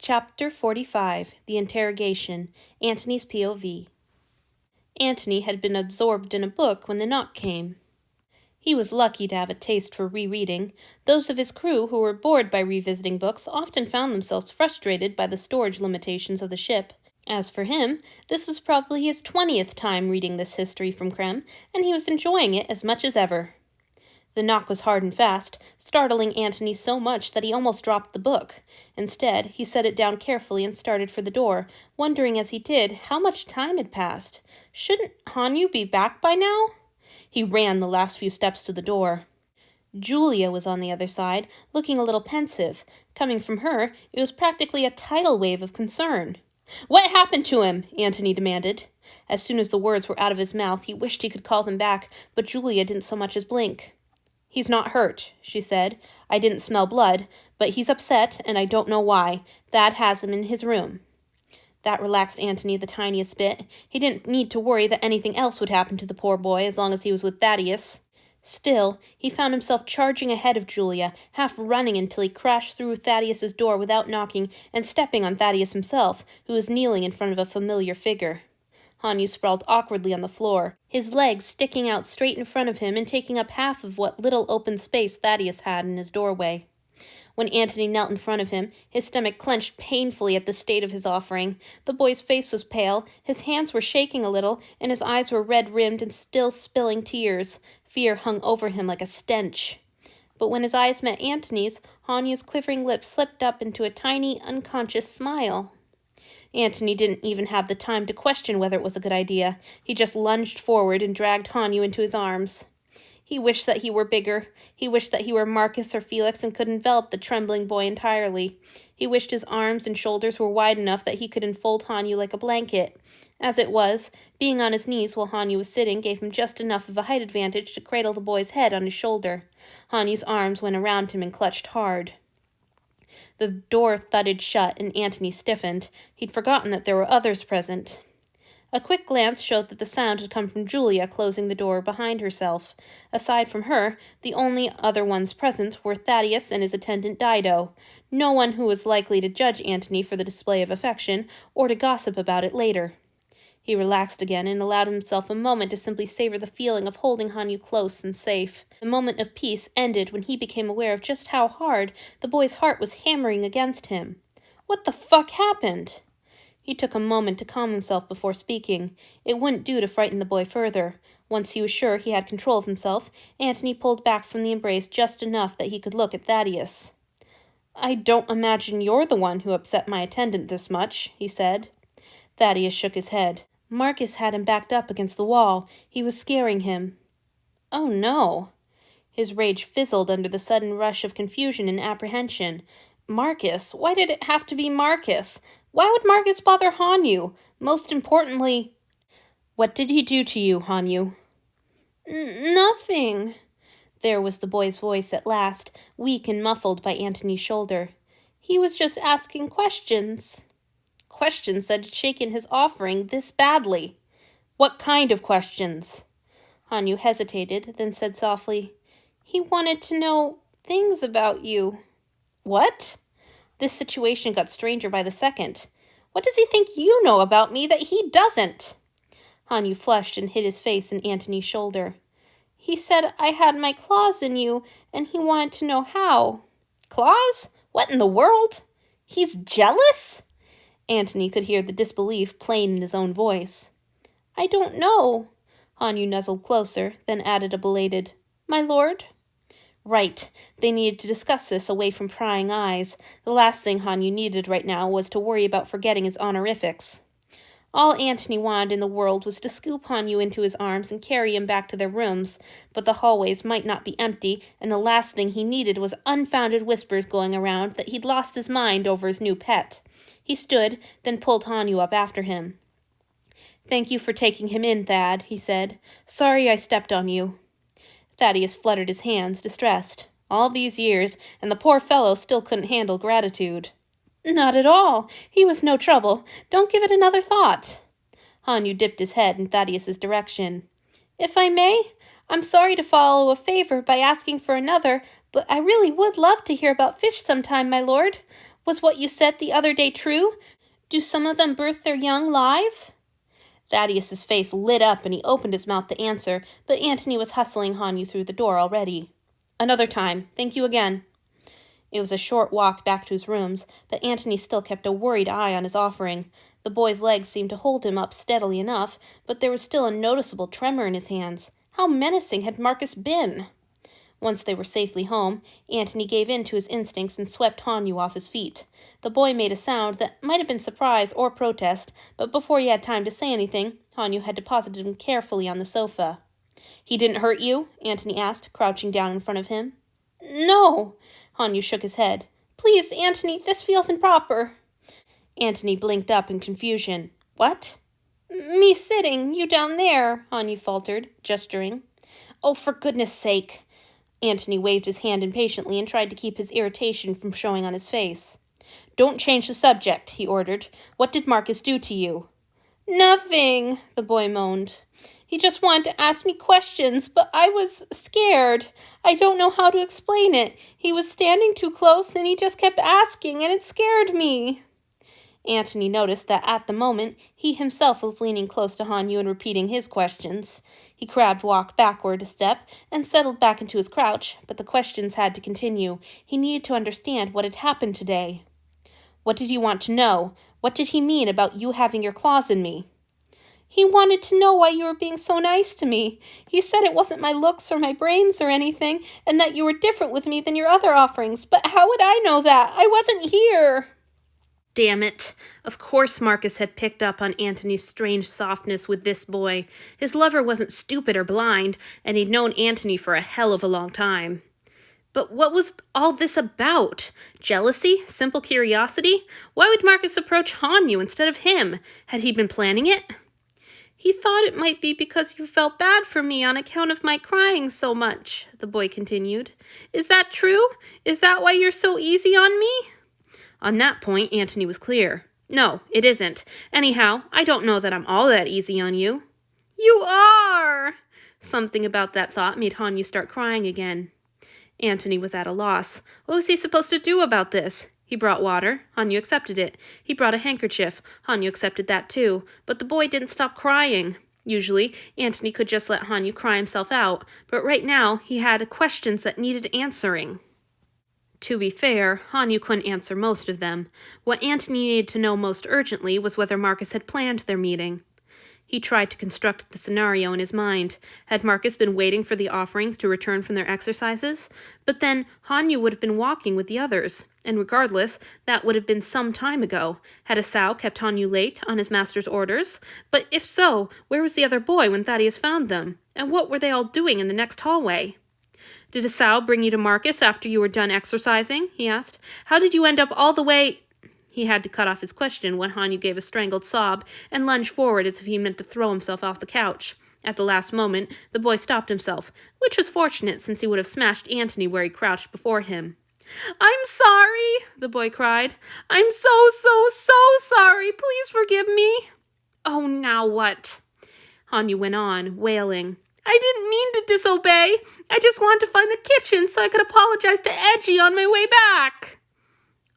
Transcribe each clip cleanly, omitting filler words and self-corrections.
Chapter 45, The Interrogation, Antony's POV. Antony had been absorbed in a book when the knock came. He was lucky to have a taste for rereading. Those of his crew who were bored by revisiting books often found themselves frustrated by the storage limitations of the ship. As for him, this was probably his 20th time reading this history from Krem, and he was enjoying it as much as ever. The knock was hard and fast, startling Antony so much that he almost dropped the book. Instead, he set it down carefully and started for the door, wondering as he did how much time had passed. Shouldn't Hanyu be back by now? He ran the last few steps to the door. Julia was on the other side, looking a little pensive. Coming from her, it was practically a tidal wave of concern. "What happened to him?" Antony demanded. As soon as the words were out of his mouth, he wished he could call them back, but Julia didn't so much as blink. "He's not hurt," she said. "I didn't smell blood, but he's upset, and I don't know why. Thad has him in his room." That relaxed Antony the tiniest bit. He didn't need to worry that anything else would happen to the poor boy as long as he was with Thaddeus. Still, he found himself charging ahead of Julia, half running until he crashed through Thaddeus's door without knocking and stepping on Thaddeus himself, who was kneeling in front of a familiar figure. Hanyu sprawled awkwardly on the floor, his legs sticking out straight in front of him and taking up half of what little open space Thaddeus had in his doorway. When Antony knelt in front of him, his stomach clenched painfully at the state of his offering. The boy's face was pale, his hands were shaking a little, and his eyes were red-rimmed and still spilling tears. Fear hung over him like a stench. But when his eyes met Antony's, Hanyu's quivering lips slipped up into a tiny, unconscious smile. Antony didn't even have the time to question whether it was a good idea. He just lunged forward and dragged Hanyu into his arms. He wished that he were bigger. He wished that he were Marcus or Felix and could envelop the trembling boy entirely. He wished his arms and shoulders were wide enough that he could enfold Hanyu like a blanket. As it was, being on his knees while Hanyu was sitting gave him just enough of a height advantage to cradle the boy's head on his shoulder. Hanyu's arms went around him and clutched hard. The door thudded shut, and Antony stiffened. He'd forgotten that there were others present. A quick glance showed that the sound had come from Julia closing the door behind herself. Aside from her, the only other ones present were Thaddeus and his attendant Dido. No one who was likely to judge Antony for the display of affection, or to gossip about it later. He relaxed again and allowed himself a moment to simply savor the feeling of holding Hanyu close and safe. The moment of peace ended when he became aware of just how hard the boy's heart was hammering against him. What the fuck happened? He took a moment to calm himself before speaking. It wouldn't do to frighten the boy further. Once he was sure he had control of himself, Antony pulled back from the embrace just enough that he could look at Thaddeus. "I don't imagine you're the one who upset my attendant this much," he said. Thaddeus shook his head. Marcus had him backed up against the wall. He was scaring him. "Oh no." His rage fizzled under the sudden rush of confusion and apprehension. Marcus? Why did it have to be Marcus? Why would Marcus bother Hanyu? Most importantly, what did he do to you, Hanyu? Nothing. There was the boy's voice at last, weak and muffled by Antony's shoulder. He was just asking questions. Questions that had shaken his offering this badly. What kind of questions? Hanyu hesitated, then said softly, "He wanted to know things about you." What? This situation got stranger by the second. What does he think you know about me that he doesn't? Hanyu flushed and hid his face in Antony's shoulder. "He said I had my claws in you, and he wanted to know how." Claws? What in the world? He's jealous? Antony could hear the disbelief plain in his own voice. "I don't know." Hanyu nuzzled closer, then added a belated, "My lord?" Right. They needed to discuss this away from prying eyes. The last thing Hanyu needed right now was to worry about forgetting his honorifics. All Antony wanted in the world was to scoop Hanyu into his arms and carry him back to their rooms, but the hallways might not be empty, and the last thing he needed was unfounded whispers going around that he'd lost his mind over his new pet. He stood, then pulled Hanyu up after him. "Thank you for taking him in, Thad," he said. "Sorry I stepped on you." Thaddeus fluttered his hands, distressed. All these years, and the poor fellow still couldn't handle gratitude. "Not at all. He was no trouble. Don't give it another thought." Hanyu dipped his head in Thaddeus's direction. "If I may, I'm sorry to follow a favor by asking for another, but I really would love to hear about fish sometime, my lord. Was what you said the other day true? Do some of them birth their young live? Thaddeus's face lit up and he opened his mouth to answer, but Antony was hustling Hanyu through the door already. Another time. Thank you again. It was a short walk back to his rooms, but Antony still kept a worried eye on his offering. The boy's legs seemed to hold him up steadily enough, but there was still a noticeable tremor in his hands. How menacing had Marcus been? Once they were safely home, Antony gave in to his instincts and swept Hanyu off his feet. The boy made a sound that might have been surprise or protest, but before he had time to say anything, Hanyu had deposited him carefully on the sofa. He didn't hurt you? Antony asked, crouching down in front of him. No, Hanyu shook his head. Please, Antony, this feels improper. Antony blinked up in confusion. What? Me sitting, you down there, Hanyu faltered, gesturing. Oh, for goodness sake. Antony waved his hand impatiently and tried to keep his irritation from showing on his face. Don't change the subject, he ordered. What did Marcus do to you? Nothing, the boy moaned. He just wanted to ask me questions, but I was scared. I don't know how to explain it. He was standing too close and he just kept asking, and it scared me. Antony noticed that at the moment, he himself was leaning close to Hanyu and repeating his questions. He walked backward a step and settled back into his crouch, but the questions had to continue. He needed to understand what had happened today. What did you want to know? What did he mean about you having your claws in me? He wanted to know why you were being so nice to me. He said it wasn't my looks or my brains or anything, and that you were different with me than your other offerings. But how would I know that? I wasn't here. Damn it. Of course Marcus had picked up on Antony's strange softness with this boy. His lover wasn't stupid or blind, and he'd known Antony for a hell of a long time. But what was all this about? Jealousy? Simple curiosity? Why would Marcus approach Hanyu instead of him? Had he been planning it? He thought it might be because you felt bad for me on account of my crying so much, the boy continued. Is that true? Is that why you're so easy on me? On that point, Antony was clear. No, it isn't. Anyhow, I don't know that I'm all that easy on you. You are! Something about that thought made Hanyu start crying again. Antony was at a loss. What was he supposed to do about this? He brought water. Hanyu accepted it. He brought a handkerchief. Hanyu accepted that too. But the boy didn't stop crying. Usually, Antony could just let Hanyu cry himself out, but right now he had questions that needed answering. To be fair, Hanyu couldn't answer most of them. What Antony needed to know most urgently was whether Marcus had planned their meeting. He tried to construct the scenario in his mind. Had Marcus been waiting for the offerings to return from their exercises? But then Hanyu would have been walking with the others, and regardless, that would have been some time ago. Had Asao kept Hanyu late on his master's orders? But if so, where was the other boy when Thaddeus found them? And what were they all doing in the next hallway? Did Asao bring you to Marcus after you were done exercising? He asked. How did you end up all the way... He had to cut off his question when Hanyu gave a strangled sob and lunged forward as if he meant to throw himself off the couch. At the last moment, the boy stopped himself, which was fortunate since he would have smashed Antony where he crouched before him. I'm sorry, the boy cried. I'm so sorry. Please forgive me. Oh, now what? Hanyu went on, wailing. I didn't mean to disobey. I just wanted to find the kitchen so I could apologize to Edgy on my way back.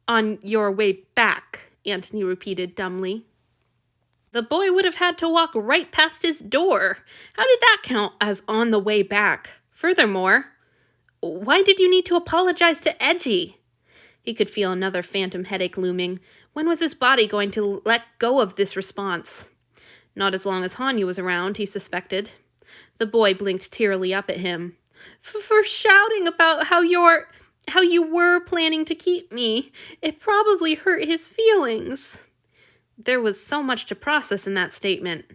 On your way back, Antony repeated dumbly. The boy would have had to walk right past his door. How did that count as on the way back? Furthermore, why did you need to apologize to Edgy? He could feel another phantom headache looming. When was his body going to let go of this response? Not as long as Hanyu was around, he suspected. The boy blinked tearily up at him. For shouting about how you were planning to keep me. It probably hurt his feelings. There was so much to process in that statement.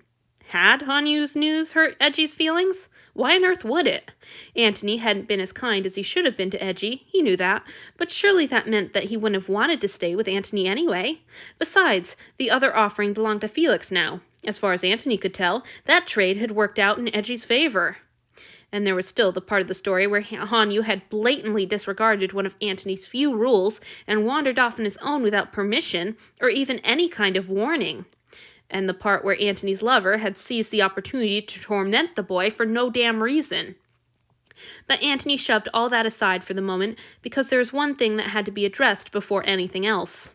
Had Hanyu's news hurt Edgy's feelings? Why on earth would it? Antony hadn't been as kind as he should have been to Edgy, he knew that, but surely that meant that he wouldn't have wanted to stay with Antony anyway. Besides, the other offering belonged to Felix now. As far as Antony could tell, that trade had worked out in Edgy's favor. And there was still the part of the story where Hanyu had blatantly disregarded one of Antony's few rules and wandered off on his own without permission or even any kind of warning. And the part where Antony's lover had seized the opportunity to torment the boy for no damn reason. But Antony shoved all that aside for the moment because there was one thing that had to be addressed before anything else.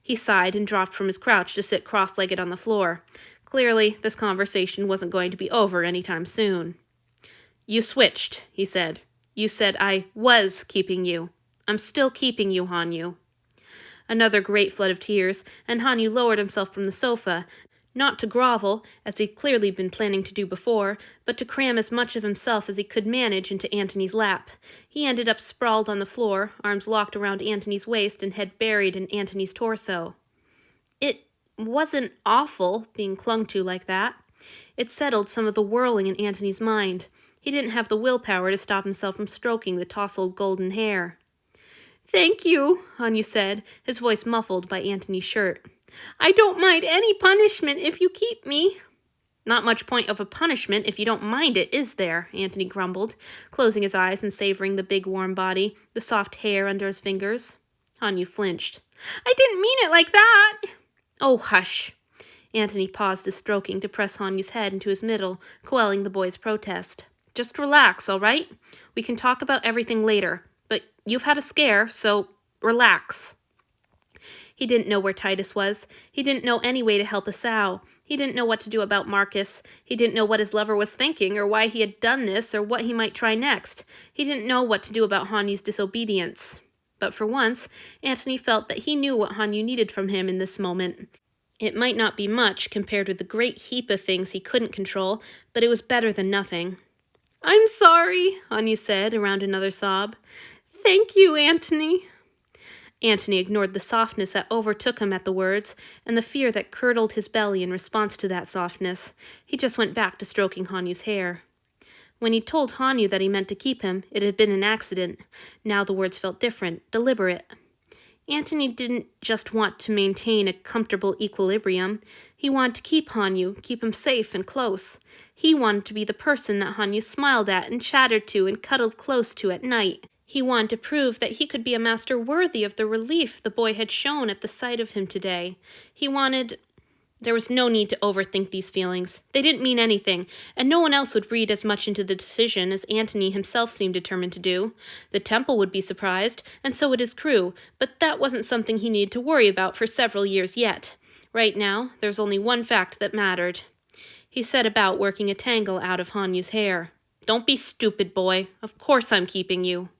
He sighed and dropped from his crouch to sit cross-legged on the floor. Clearly, this conversation wasn't going to be over anytime soon. "You switched," he said. "You said I was keeping you. I'm still keeping you, Hanyu." Another great flood of tears, and Hanyu lowered himself from the sofa, not to grovel, as he'd clearly been planning to do before, but to cram as much of himself as he could manage into Antony's lap. He ended up sprawled on the floor, arms locked around Antony's waist and head buried in Antony's torso. It wasn't awful, being clung to like that. It settled some of the whirling in Antony's mind. He didn't have the willpower to stop himself from stroking the tousled golden hair. "Thank you," Hanyu said, his voice muffled by Antony's shirt. "I don't mind any punishment if you keep me." "Not much point of a punishment if you don't mind it, is there?" Antony grumbled, closing his eyes and savoring the big warm body, the soft hair under his fingers. Hanyu flinched. "I didn't mean it like that." "Oh, hush." Antony paused his stroking to press Hanyu's head into his middle, quelling the boy's protest. "Just relax, all right? We can talk about everything later, but you've had a scare, so relax." He didn't know where Titus was. He didn't know any way to help Esau. He didn't know what to do about Marcus. He didn't know what his lover was thinking, or why he had done this, or what he might try next. He didn't know what to do about Hanyu's disobedience. But for once, Antony felt that he knew what Hanyu needed from him in this moment. It might not be much compared with the great heap of things he couldn't control, but it was better than nothing. "I'm sorry," Hanyu said around another sob. "Thank you, Antony." Antony ignored the softness that overtook him at the words, and the fear that curdled his belly in response to that softness. He just went back to stroking Hanyu's hair. When he told Hanyu that he meant to keep him, it had been an accident. Now the words felt different, deliberate. Antony didn't just want to maintain a comfortable equilibrium. He wanted to keep Hanyu, keep him safe and close. He wanted to be the person that Hanyu smiled at and chattered to and cuddled close to at night. He wanted to prove that he could be a master worthy of the relief the boy had shown at the sight of him today. There was no need to overthink these feelings. They didn't mean anything, and no one else would read as much into the decision as Antony himself seemed determined to do. The temple would be surprised, and so would his crew, but that wasn't something he needed to worry about for several years yet. Right now, there was only one fact that mattered. He set about working a tangle out of Hanyu's hair. "Don't be stupid, boy. Of course I'm keeping you."